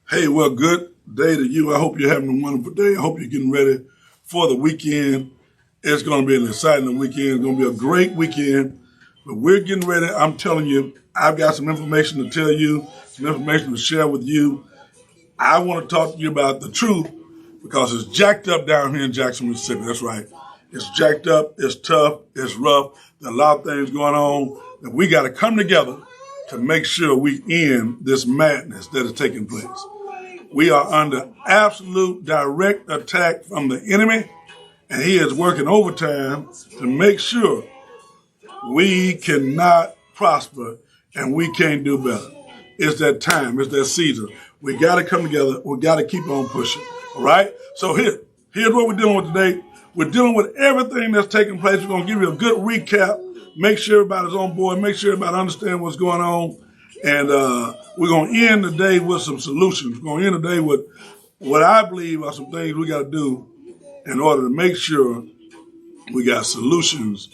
Hey, well, good day to you. I hope you're having a wonderful day. I hope you're getting ready for the weekend. It's going to be an exciting weekend. It's going to be a great weekend. But we're getting ready. I'm telling you, I've got some information to tell you, some information to share with you. I want to talk to you about the truth because it's jacked up down here in Jackson, Mississippi. That's right. It's jacked up. It's tough. It's rough. There's a lot of things going on. And we got to come together to make sure we end this madness that is taking place. We are under absolute direct attack from the enemy, and he is working overtime to make sure we cannot prosper and we can't do better. It's that time. It's that season. We got to come together. We got to keep on pushing. All right? So here's what we're dealing with today. We're dealing with everything that's taking place. We're going to give you a good recap. Make sure everybody's on board. Make sure everybody understands what's going on. And we're going to end the day with some solutions. We're going to end the day with what I believe are some things we got to do in order to make sure we got solutions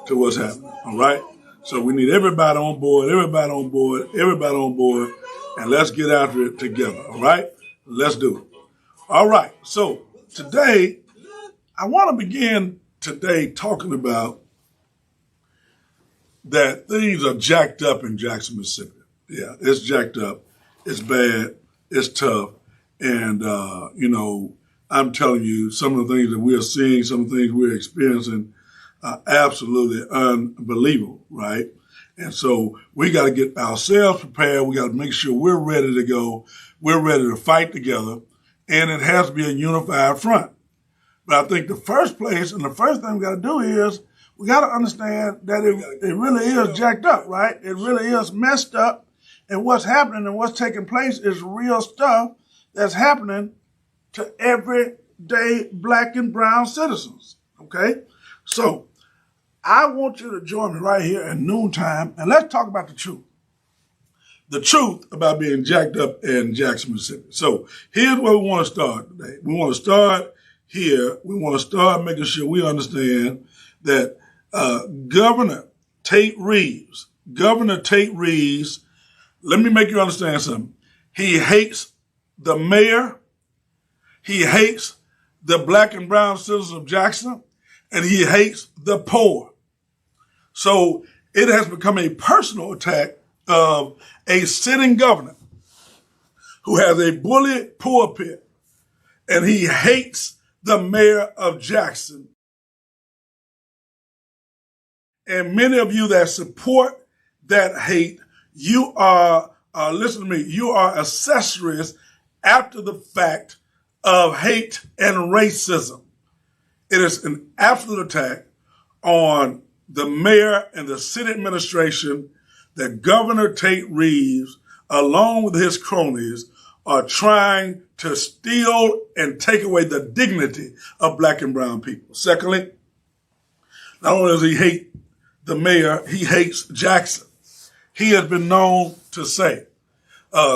to what's happening. All right? So we need everybody on board, and let's get after it together. All right? Let's do it. All right. So today, I want to begin today talking about that things are jacked up in Jackson, Mississippi. Yeah, it's jacked up. It's bad. It's tough. And, I'm telling you, some of the things that we're seeing, some of the things we're experiencing are absolutely unbelievable, right? And so we got to get ourselves prepared. We got to make sure we're ready to go. We're ready to fight together. And it has to be a unified front. But I think the first place and the first thing we got to do is we got to understand that it really is jacked up, right? It really is messed up. And what's happening and what's taking place is real stuff that's happening to everyday black and brown citizens, okay? So I want you to join me right here at noontime, and let's talk about the truth. The truth about being jacked up in Jackson, Mississippi. So here's where we want to start today. We want to start here. We want to start making sure we understand that Governor Tate Reeves, let me make you understand something. He hates the mayor. He hates the black and brown citizens of Jackson, and he hates the poor. So it has become a personal attack of a sitting governor who has a bully pulpit, and he hates the mayor of Jackson. And many of you that support that hate, you are, listen to me, you are accessories after the fact of hate and racism. It is an absolute attack on the mayor and the city administration that Governor Tate Reeves, along with his cronies, are trying to steal and take away the dignity of black and brown people. Secondly, not only does he hate the mayor, he hates Jackson. He has been known to say,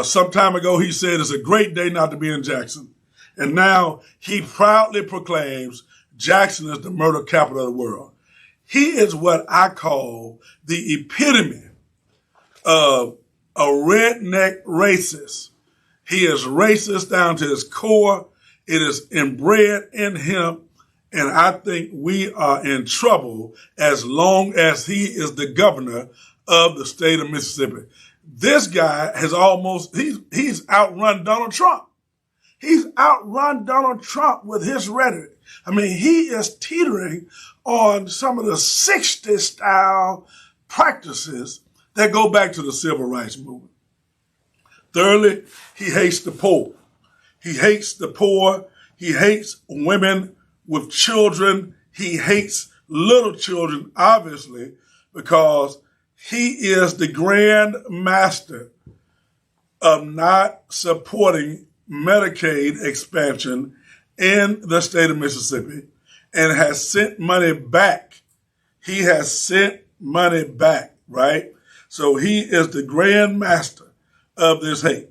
some time ago he said it's a great day not to be in Jackson. And now he proudly proclaims Jackson is the murder capital of the world. He is what I call the epitome of a redneck racist. He is racist down to his core. It is inbred in him. And I think we are in trouble as long as he is the governor of the state of Mississippi. This guy has he's outrun Donald Trump. He's outrun Donald Trump with his rhetoric. I mean, he is teetering on some of the 60s style practices that go back to the civil rights movement. Thirdly, he hates the poor. He hates the poor. He hates women with children. He hates little children, obviously, because he is the grand master of not supporting Medicaid expansion in the state of Mississippi and has sent money back. He has sent money back, right? So he is the grand master of this hate.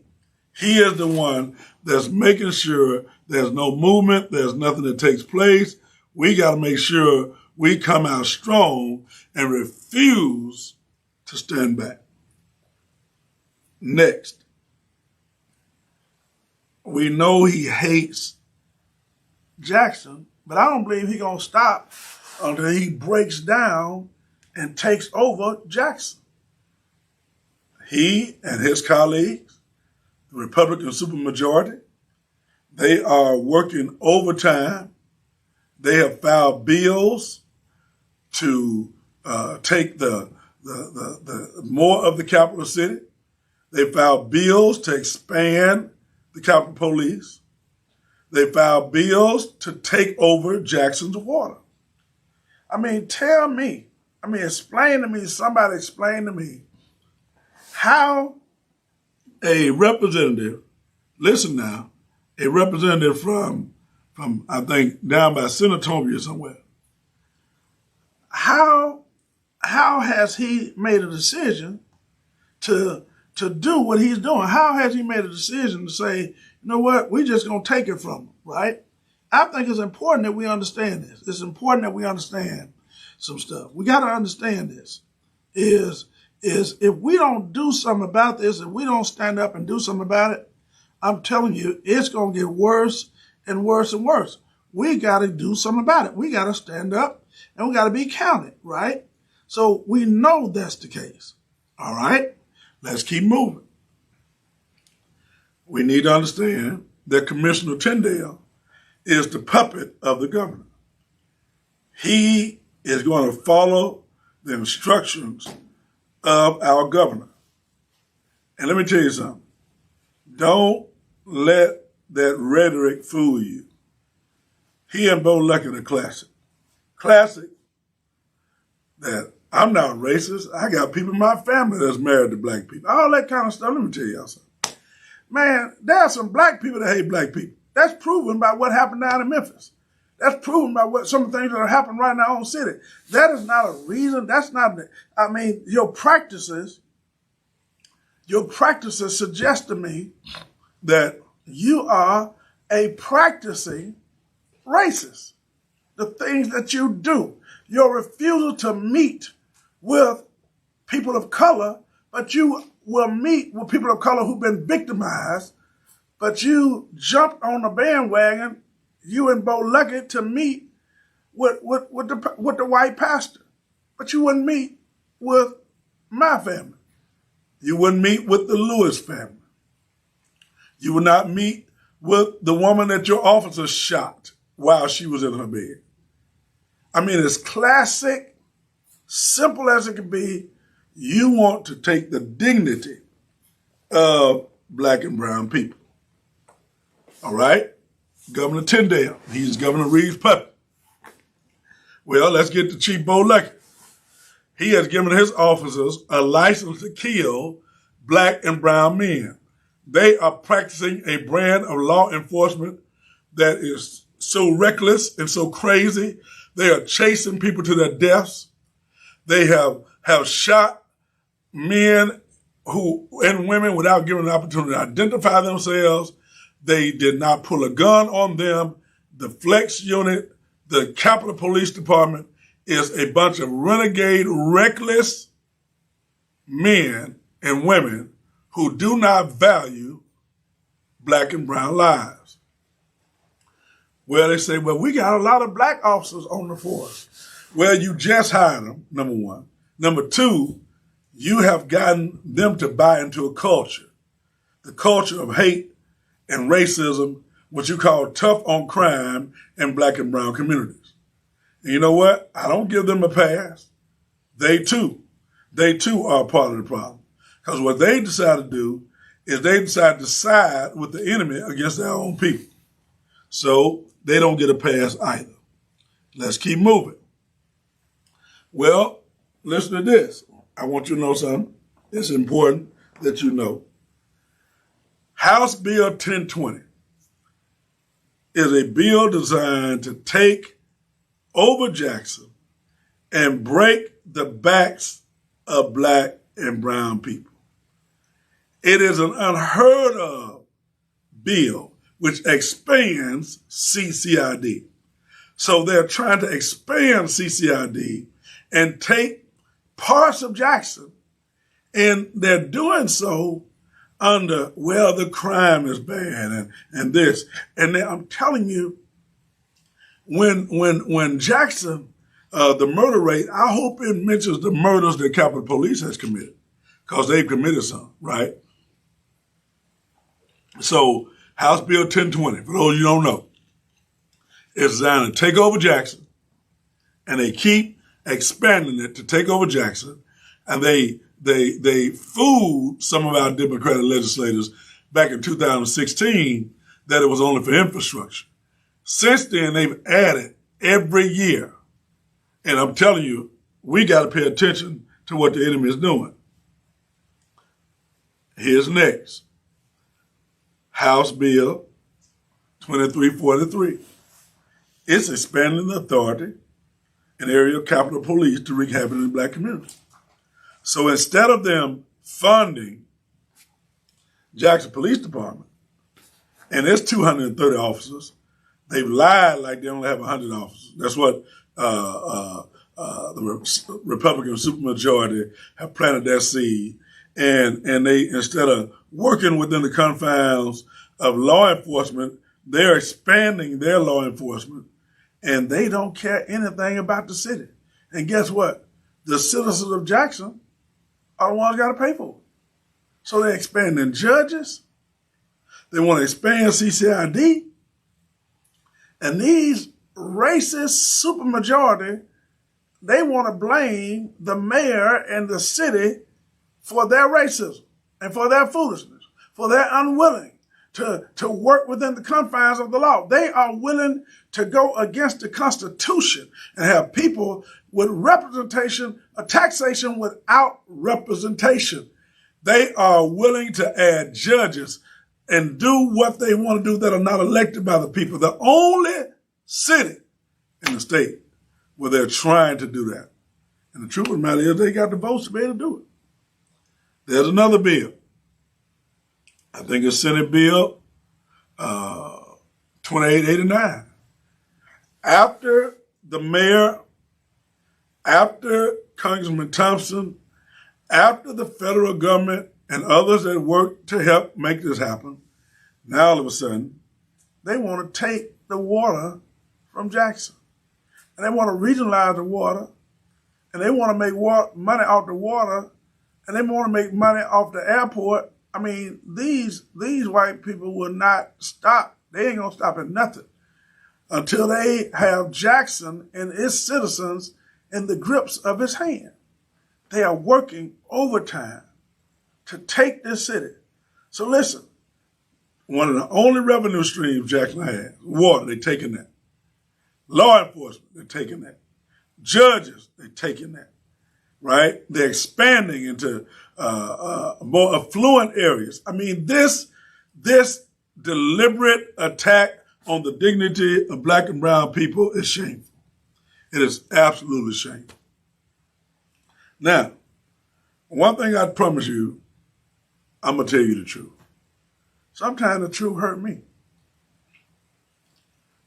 He is the one that's making sure there's no movement, there's nothing that takes place. We got to make sure we come out strong and refuse to stand back. Next, we know he hates Jackson, but I don't believe he's going to stop until he breaks down and takes over Jackson. He and his colleagues, the Republican supermajority, they are working overtime. They have filed bills to take the more of the capital city. They filed bills to expand the Capitol Police. They filed bills to take over Jackson's water. I mean, explain to me, somebody explain to me how a representative, listen now, a representative from I think down by Senatobia somewhere, how has he made a decision to do what he's doing? How has he made a decision to say, you know what, we're just going to take it from him, right? I think it's important that we understand this. It's important that we understand some stuff. We got to understand this is if we don't do something about this, if we don't stand up and do something about it, I'm telling you, it's going to get worse and worse and worse. We got to do something about it. We got to stand up and we got to be counted, right? So we know that's the case. All right, let's keep moving. We need to understand that Commissioner Tyndale is the puppet of the governor. He is going to follow the instructions of our governor. And let me tell you something. Don't let that rhetoric fool you. He and Bo Luck are classic. Classic that I'm not racist. I got people in my family that's married to black people. All that kind of stuff. Let me tell y'all something. Man, there are some black people that hate black people. That's proven by what happened down in Memphis. That's proven by what some of the things that are happening right in our own city. That is not a reason. That's not, your practices suggest to me that you are a practicing racist. The things that you do, your refusal to meet with people of color, but you will meet with people of color who've been victimized, but you jumped on the bandwagon, you and Bo Luckett, to meet with the white pastor. But you wouldn't meet with my family. You wouldn't meet with the Lewis family. You would not meet with the woman that your officer shot while she was in her bed. I mean, it's classic, simple as it can be. You want to take the dignity of black and brown people. All right? Governor Tyndale, he's Governor Reed's puppet. Well, let's get to Chief Bo Luckett. He has given his officers a license to kill black and brown men. They are practicing a brand of law enforcement that is so reckless and so crazy. They are chasing people to their deaths. They have shot men and women without giving an opportunity to identify themselves. They did not pull a gun on them. The Flex Unit, the Capitol Police Department, is a bunch of renegade, reckless men and women who do not value black and brown lives. Well, they say, well, we got a lot of black officers on the force. Well, you just hired them, number one. Number two, you have gotten them to buy into a culture, the culture of hate and racism, what you call tough on crime in black and brown communities. And you know what? I don't give them a pass. They too are part of the problem. Because what they decide to do is they decide to side with the enemy against their own people. So they don't get a pass either. Let's keep moving. Well, listen to this. I want you to know something. It's important that you know. House Bill 1020 is a bill designed to take over Jackson and break the backs of black and brown people. It is an unheard of bill which expands CCID. So they're trying to expand CCID and take parts of Jackson, and they're doing so under, well, the crime is bad and this. And then I'm telling you, when Jackson, the murder rate, I hope it mentions the murders that Capitol Police has committed, because they've committed some, right? So House Bill 1020, for those you don't know, is designed to take over Jackson, and they keep expanding it to take over Jackson, and they fooled some of our Democratic legislators back in 2016 that it was only for infrastructure. Since then, they've added every year. And I'm telling you, we got to pay attention to what the enemy is doing. Here's next. House Bill 2343. It's expanding the authority and area of Capitol Police to wreak havoc in the black community. So instead of them funding Jackson Police Department and its 230 officers, they've lied like they only have 100 officers. That's what the Republican supermajority have planted that seed. And they, instead of working within the confines of law enforcement, they're expanding their law enforcement, and they don't care anything about the city. And guess what? The citizens of Jackson are the ones got to pay for it. So they're expanding judges. They want to expand CCID. And these racist supermajority, they want to blame the mayor and the city for their racism and for their foolishness, for their unwilling to work within the confines of the law. They are willing to go against the Constitution and have people with representation, a taxation without representation. They are willing to add judges and do what they want to do that are not elected by the people. The only city in the state where they're trying to do that. And the truth of the matter is they got the votes to be able to do it. There's another bill. I think it's Senate Bill 2889. After the mayor, after Congressman Thompson, after the federal government and others that worked to help make this happen, now all of a sudden, they want to take the water from Jackson. And they want to regionalize the water, and they want to make money off the water, and they want to make money off the airport. I mean, these white people will not stop. They ain't going to stop at nothing until they have Jackson and its citizens in the grips of his hand. They are working overtime to take this city. So listen, one of the only revenue streams Jackson has, water, they're taking that. Law enforcement, they're taking that. Judges, they're taking that, right? They're expanding into more affluent areas. I mean, this deliberate attack on the dignity of black and brown people is shameful. It is absolutely shameful. Now, one thing I promise you, I'm going to tell you the truth. Sometimes the truth hurt me.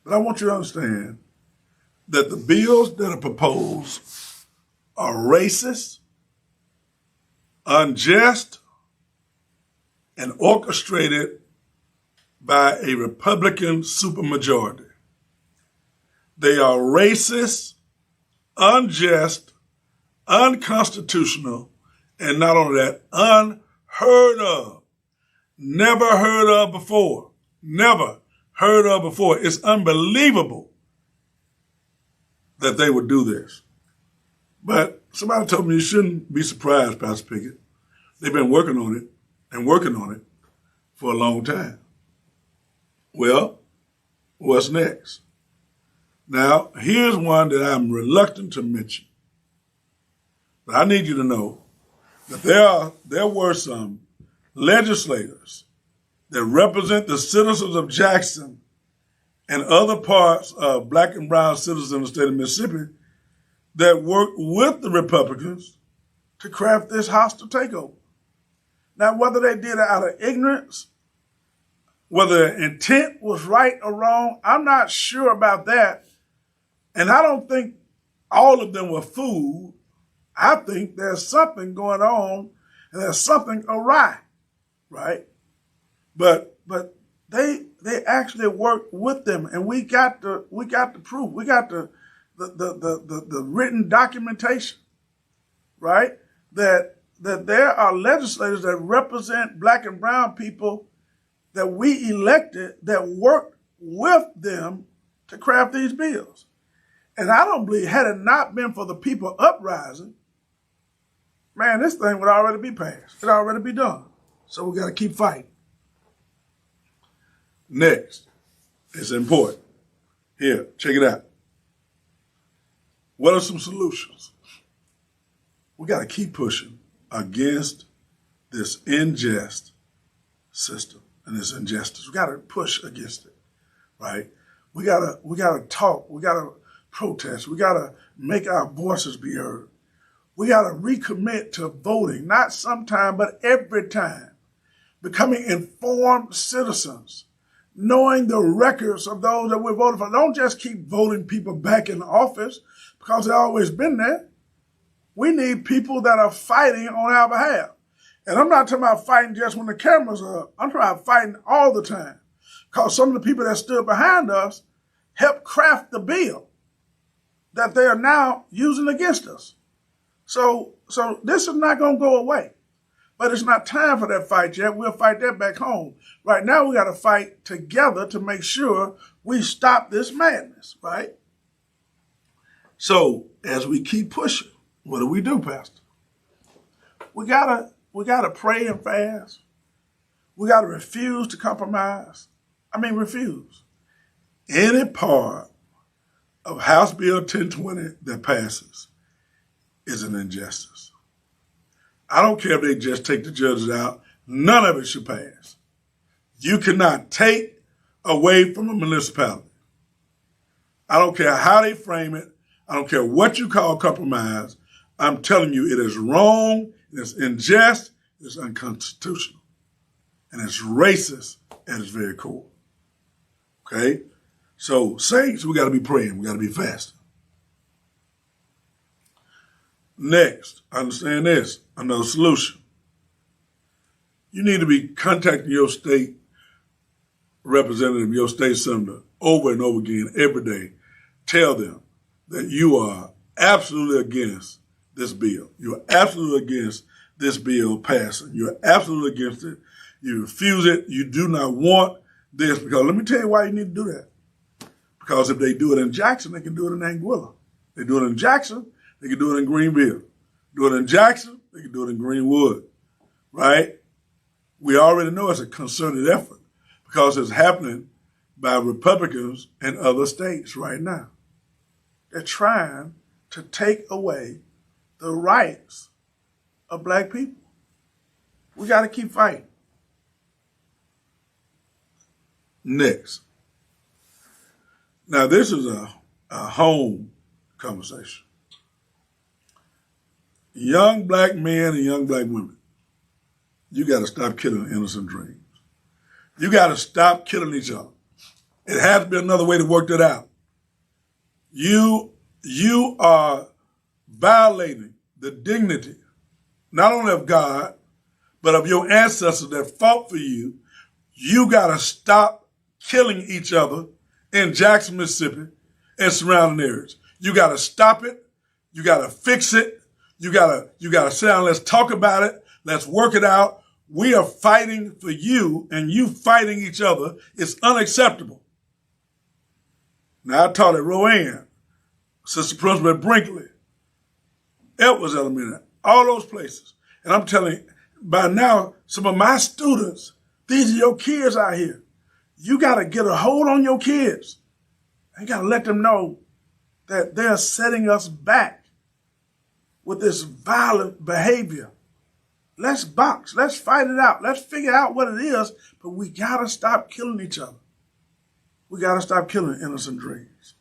But I want you to understand that the bills that are proposed are racist, unjust, and orchestrated by a Republican supermajority. They are racist, unjust, unconstitutional, and not only that, unheard of. Never heard of before. Never heard of before. It's unbelievable that they would do this. But somebody told me you shouldn't be surprised, Pastor Pickett. They've been working on it for a long time. Well, what's next? Now, here's one that I'm reluctant to mention. But I need you to know that there were some legislators that represent the citizens of Jackson and other parts of black and brown citizens in the state of Mississippi that worked with the Republicans to craft this hostile takeover. Now, whether they did it out of ignorance, whether the intent was right or wrong, I'm not sure about that. And I don't think all of them were fooled. I think there's something going on and there's something awry. right? But they actually worked with them, and we got the proof. We got the written documentation, right? That there are legislators that represent black and brown people that we elected that worked with them to craft these bills. And I don't believe, had it not been for the people uprising, man, this thing would already be passed. It'd already be done. So we got to keep fighting. Next, it's important. Here, check it out. What are some solutions? We got to keep pushing against this unjust system and this injustice. We got to push against it, right? We got to talk. We got to protest. We got to make our voices be heard. We got to recommit to voting, not sometime, but every time. Becoming informed citizens, knowing the records of those that we're voting for. Don't just keep voting people back in office because they've always been there. We need people that are fighting on our behalf. And I'm not talking about fighting just when the cameras are up. I'm talking about fighting all the time. Because some of the people that stood behind us helped craft the bill that they are now using against us. So this is not going to go away. But it's not time for that fight yet. We'll fight that back home. Right now, we got to fight together to make sure we stop this madness, right? So as we keep pushing, what do we do, Pastor? We gotta pray and fast. We gotta refuse to compromise. Refuse. Any part of House Bill 1020 that passes is an injustice. I don't care if they just take the judges out. None of it should pass. You cannot take away from a municipality. I don't care how they frame it. I don't care what you call compromise. I'm telling you, it is wrong, it's unjust, it's unconstitutional, and it's racist at its very core. Okay? So, saints, we got to be praying. We got to be fasting. Next, understand this, another solution. You need to be contacting your state representative, your state senator, over and over again every day. Tell them that you are absolutely against this bill. You're absolutely against this bill passing. You're absolutely against it. You refuse it. You do not want this, because let me tell you why you need to do that. Because if they do it in Jackson, they can do it in Anguilla. They do it in Jackson, they can do it in Greenville. Do it in Jackson, they can do it in Greenwood, right? We already know it's a concerted effort because it's happening by Republicans in other states right now. They're trying to take away the rights of black people. We got to keep fighting. Next. Now, this is a home conversation. Young black men and young black women, you got to stop killing innocent dreams. You got to stop killing each other. It has to be another way to work that out. You are violating the dignity, not only of God, but of your ancestors that fought for you. You got to stop killing each other in Jackson, Mississippi and surrounding areas. You got to stop it. You got to fix it. You got to sit down. Let's talk about it. Let's work it out. We are fighting for you and you fighting each other. It's unacceptable. Now, I taught at Rowan, Sister Principal at Brinkley, Edwards Elementary, all those places. And I'm telling you, by now, some of my students, these are your kids out here. You got to get a hold on your kids. You got to let them know that they're setting us back with this violent behavior. Let's box. Let's fight it out. Let's figure out what it is, but we got to stop killing each other. We got to stop killing innocent dreams.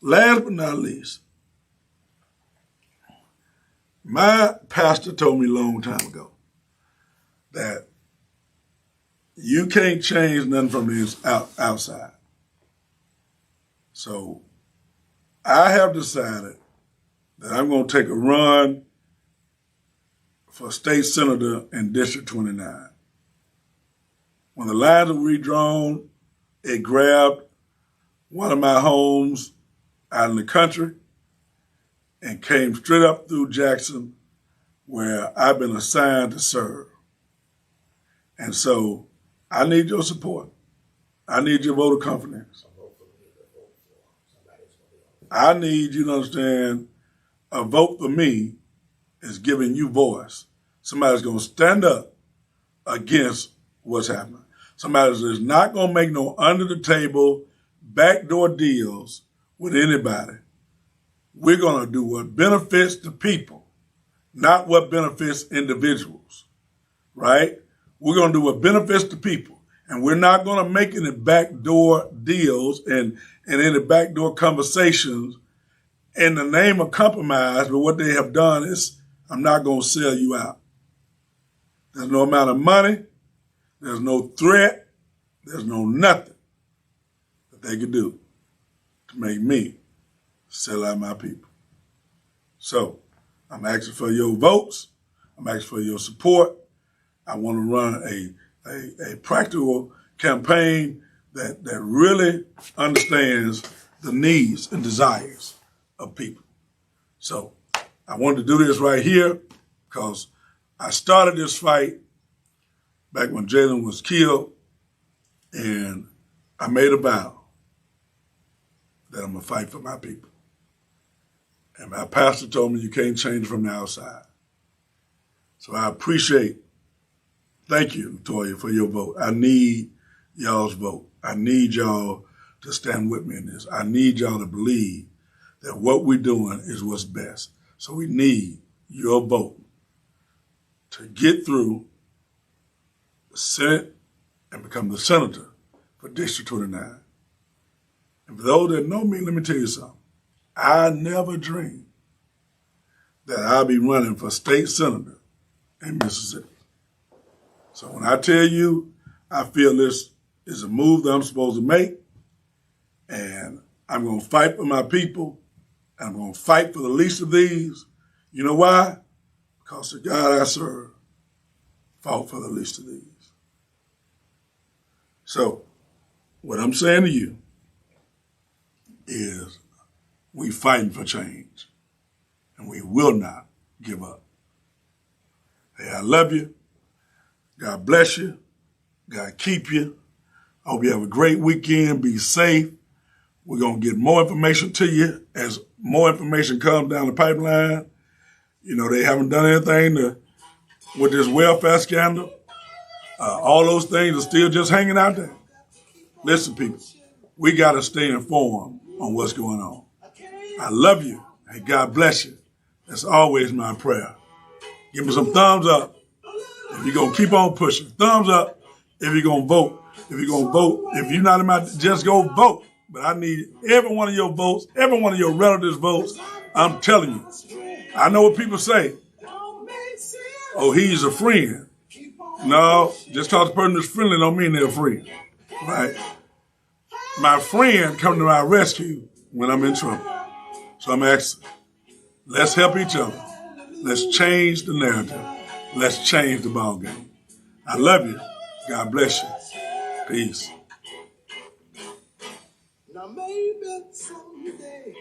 Last but not least, my pastor told me a long time ago that you can't change nothing from the outside. So I have decided that I'm going to take a run for state senator in District 29. When the lines were redrawn, it grabbed one of my homes out in the country and came straight up through Jackson, where I've been assigned to serve. And so I need your support. I need your vote of confidence. I need you to understand a vote for me is giving you voice. Somebody's going to stand up against what's happening. Somebody that's not going to make no under the table, backdoor deals with anybody. We're going to do what benefits the people, not what benefits individuals, right? We're going to do what benefits the people. And we're not going to make any backdoor deals and any backdoor conversations in the name of compromise. But what they have done is, I'm not going to sell you out. There's no amount of money. There's no threat. There's no nothing that they could do to make me sell out my people. So I'm asking for your votes. I'm asking for your support. I want to run a practical campaign that really understands the needs and desires of people. So I wanted to do this right here because I started this fight back when Jalen was killed, and I made a vow that I'm going to fight for my people. And my pastor told me you can't change it from the outside. So I appreciate, thank you, Toya, for your vote. I need y'all's vote. I need y'all to stand with me in this. I need y'all to believe that what we're doing is what's best. So we need your vote to get through the Senate and become the senator for District 29. And for those that know me, let me tell you something. I never dreamed that I'll be running for state senator in Mississippi. So when I tell you, I feel this is a move that I'm supposed to make, and I'm going to fight for my people, and I'm going to fight for the least of these. You know why? Because the God I serve fought for the least of these. So what I'm saying to you is we fighting for change, and we will not give up. Hey, I love you. God bless you. God keep you. I hope you have a great weekend. Be safe. We're going to get more information to you as more information comes down the pipeline. You know, they haven't done anything with this welfare scandal. All those things are still just hanging out there. Listen, people, we got to stay informed on what's going on. I love you. Hey, God bless you. That's always my prayer. Give me some thumbs up if you're going to keep on pushing. Thumbs up if you're going to vote. If you're going to vote, if you're not in my, just go vote. But I need every one of your votes, every one of your relatives' votes. I'm telling you. I know what people say. Oh, he's a friend. No, just because the person is friendly don't mean they're a friend. Right? My friend come to my rescue when I'm in trouble. So I'm asking, let's help each other. Let's change the narrative. Let's change the ball game. I love you. God bless you. Peace. Now maybe someday